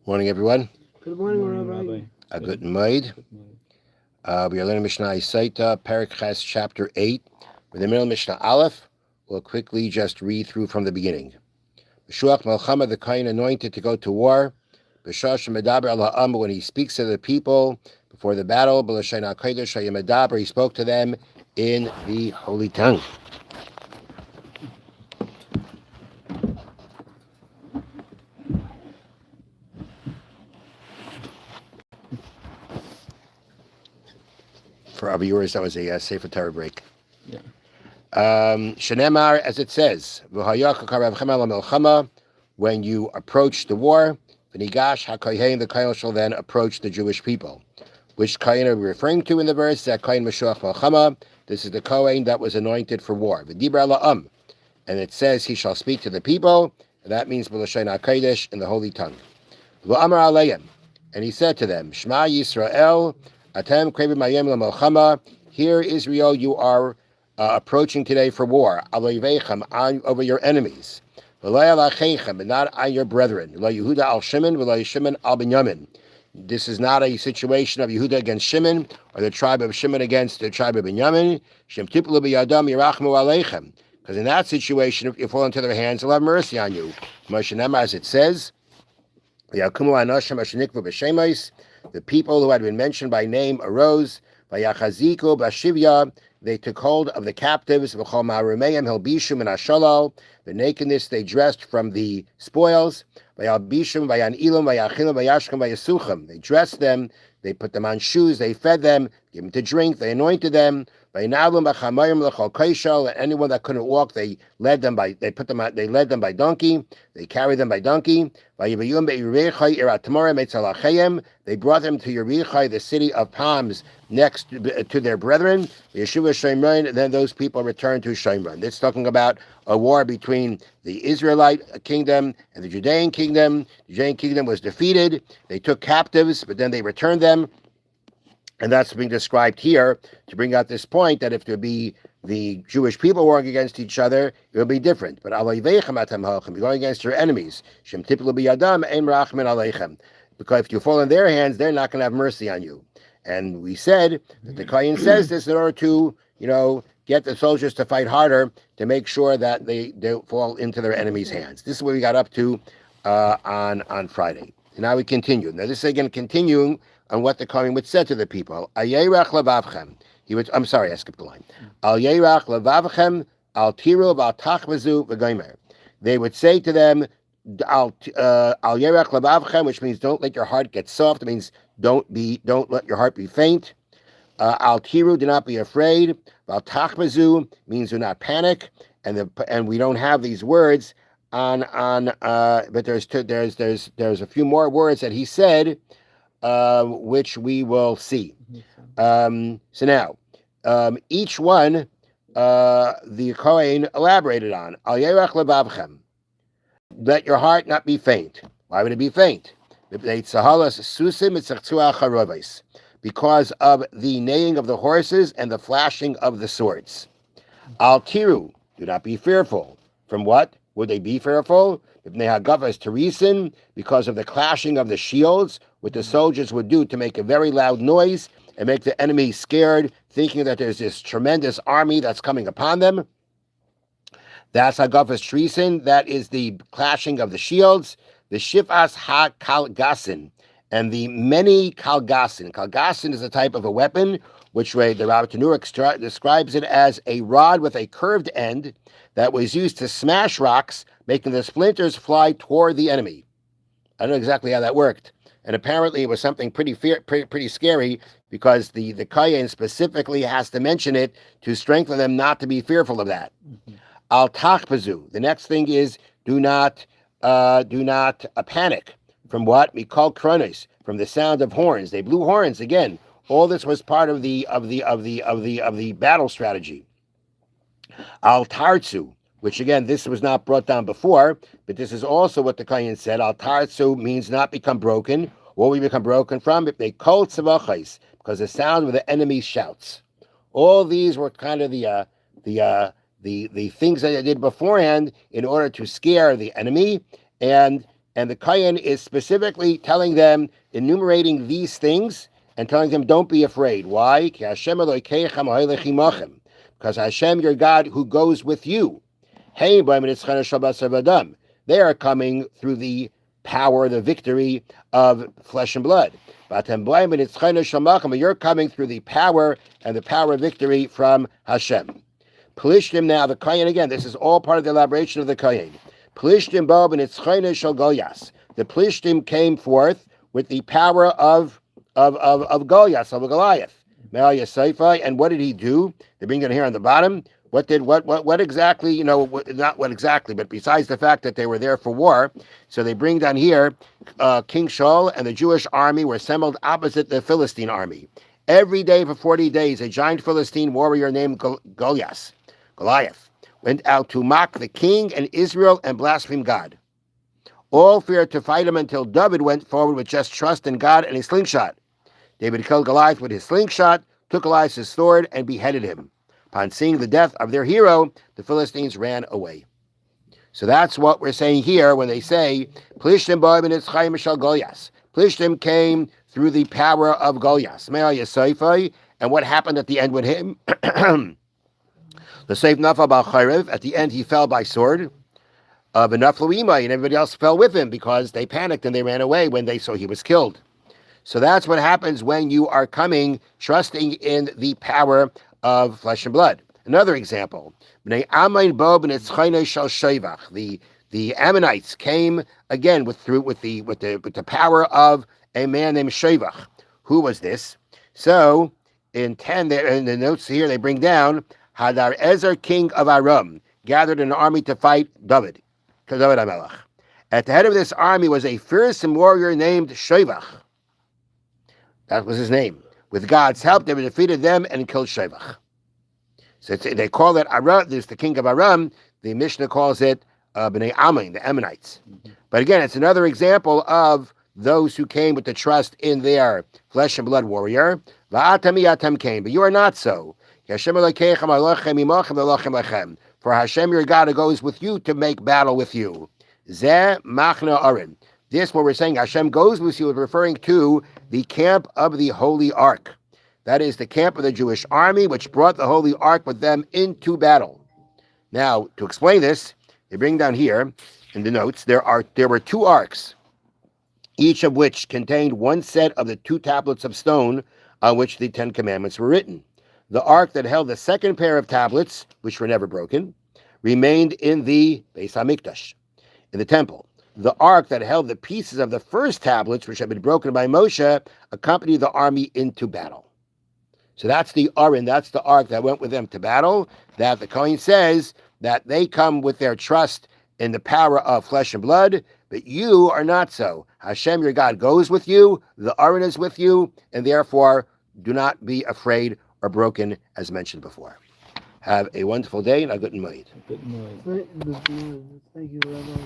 Morning, everyone. Good morning, Rabbi. A good night. We are learning Mishna Sotah, Perek Ches, chapter 8. We're in the middle of Mishnah Aleph. We'll quickly just read through from the beginning. Beshuach Melchama, the Kohen anointed to go to war. B'shash Medaber al Ha'am, when he speaks to the people before the battle. B'lashain HaKodesh Medaber, he spoke to them in the holy tongue. For our viewers, that was a Sefer Torah break. Yeah. Shenemar, as it says, when you approach the war, the Kohen shall then approach the Jewish people. Which Kohen are we referring to in the verse? That Kohen Meshuach Melchama. This is the Kohen that was anointed for war. And it says he shall speak to the people, and that means B'lashain HaKodesh, in the holy tongue. And he said to them, Shema Yisrael, Atem Krevim Mayem LaMelchama. Hear, Israel, you are approaching today for war. Over your enemies. But not on your brethren. Yehuda al Shimon, Shimon al Binyamin. This is not a situation of Yehuda against Shimon, or the tribe of Shimon against the tribe of Binyamin. Because in that situation, if you fall into their hands, they'll have mercy on you. As it says, the people who had been mentioned by name arose. They took hold of the captives. The nakedness they dressed from the spoils. They dressed them. They put them on shoes. They fed them. Gave them to drink. They anointed them. And anyone that couldn't walk, they led them by donkey. They carried them by donkey. They brought them to Yerichai, the city of palms, next to their brethren. And then those people returned to Shomron. This is talking about a war between the Israelite kingdom and the Judean kingdom. The Judean kingdom was defeated. They took captives, but then they returned them. And that's being described here to bring out this point that if there be the Jewish people warring against each other, it will be different. But you're going against your enemies. Because if you fall in their hands, they're not going to have mercy on you. And we said that the Kohen says this in order to, get the soldiers to fight harder to make sure that they don't fall into their enemies' hands. This is what we got up to on Friday. And now we continue. Now this is again continuing on what the Kohen would say to the people. I skipped the line. Al yerach levavchem, al tiru, al tachmazu v'gomer. They would say to them, al yerach levavchem, which means don't let your heart get soft. It means don't let your heart be faint. Al tiru, do not be afraid. Al tachmazu means do not panic. And we don't have these words on but there's a few more words that he said, which we will see. So now, each one, the Kohen elaborated on. Al yerach levavchem. Let your heart not be faint. Why would it be faint? Because of the neighing of the horses and the flashing of the swords. Al tiru. Do not be fearful. From what would they be fearful? Because of the clashing of the shields, what the soldiers would do to make a very loud noise and make the enemy scared, thinking that there's this tremendous army that's coming upon them. That's Hagafas Treason. That is the clashing of the shields. The Shifas Ha-Kalgasin and the many Kalgasin. Kalgasin is a type of a weapon, which way the Rabbi Tanur describes it as a rod with a curved end that was used to smash rocks, making the splinters fly toward the enemy. I don't know exactly how that worked. And apparently it was something pretty scary, because the Kohen specifically has to mention it to strengthen them not to be fearful of that. Al tachpazu. The next thing is do not panic. From what? Mikol kronis, from the sound of horns. They blew horns again. All this was part of the battle strategy. Al tartzu, which again, this was not brought down before, but this is also what the Kohen said. Al tartzu means not become broken. What we become broken from? If they kol tzavachais, because the sound of the enemy shouts. All these were kind of the things that they did beforehand in order to scare the enemy. And And the Kayan is specifically telling them, enumerating these things, and telling them, don't be afraid. Why? Because Hashem, your God, who goes with you. They are coming through the power, the victory of flesh and blood. You're coming through the power and the power of victory from Hashem. Plishtim now, the Kayan again, this is all part of the elaboration of the Kayan. Plishtim Bob and Itzchayna Shal Goliath. The Plishtim came forth with the power of Goliath, of Goliath. And what did he do? They bring it here on the bottom. What exactly, not what exactly, but besides the fact that they were there for war, so they bring down here, King Shaul and the Jewish army were assembled opposite the Philistine army. Every day for 40 days, a giant Philistine warrior named Goliath, went out to mock the king and Israel and blaspheme God. All feared to fight him until David went forward with just trust in God and a slingshot. David killed Goliath with his slingshot, took Goliath's sword, and beheaded him. Upon seeing the death of their hero, the Philistines ran away. So that's what we're saying here when they say, Plishtim Boib and Itzchayim Shal Goliath. Plishtim came through the power of Goliath. And what happened at the end with him? The Seif Nafal Bal Chayrev, at the end he fell by sword. Benaflu Imai, and everybody else fell with him because they panicked and they ran away when they saw he was killed. So that's what happens when you are coming, trusting in the power of flesh and blood. Another example, the Ammonites came again with the power of a man named Shevach. Who was this? So in 10, in the notes here, they bring down Hadar Ezer, king of Aram, gathered an army to fight David HaMelech. At the head of this army was a fearsome warrior named Shevach. That was his name. With God's help, they defeated them and killed Shevach. So they call it Aram. There's the king of Aram. The Mishna calls it Bnei Ammon, the Ammonites. But again, it's another example of those who came with the trust in their flesh and blood warrior. Va'atam came, but you are not so. For Hashem, your God, who goes with you to make battle with you. Zeh machna arin. This, what we're saying, Hashem goes with you, is referring to the camp of the Holy Ark. That is the camp of the Jewish army, which brought the Holy Ark with them into battle. Now, to explain this, they bring down here in the notes, there were 2 arks, each of which contained one set of the 2 tablets of stone on which the 10 commandments were written. The ark that held the second pair of tablets, which were never broken, remained in the Beis HaMikdash, in the temple. The ark that held the pieces of the first tablets, which had been broken by Moshe, accompanied the army into battle. So that's the Arin, that's the ark that went with them to battle, that the Kohen says that they come with their trust in the power of flesh and blood, but you are not so. Hashem, your God, goes with you, the Arin is with you, and therefore do not be afraid or broken, as mentioned before. Have a wonderful day and a good night. Good night. Thank you, Rabbi.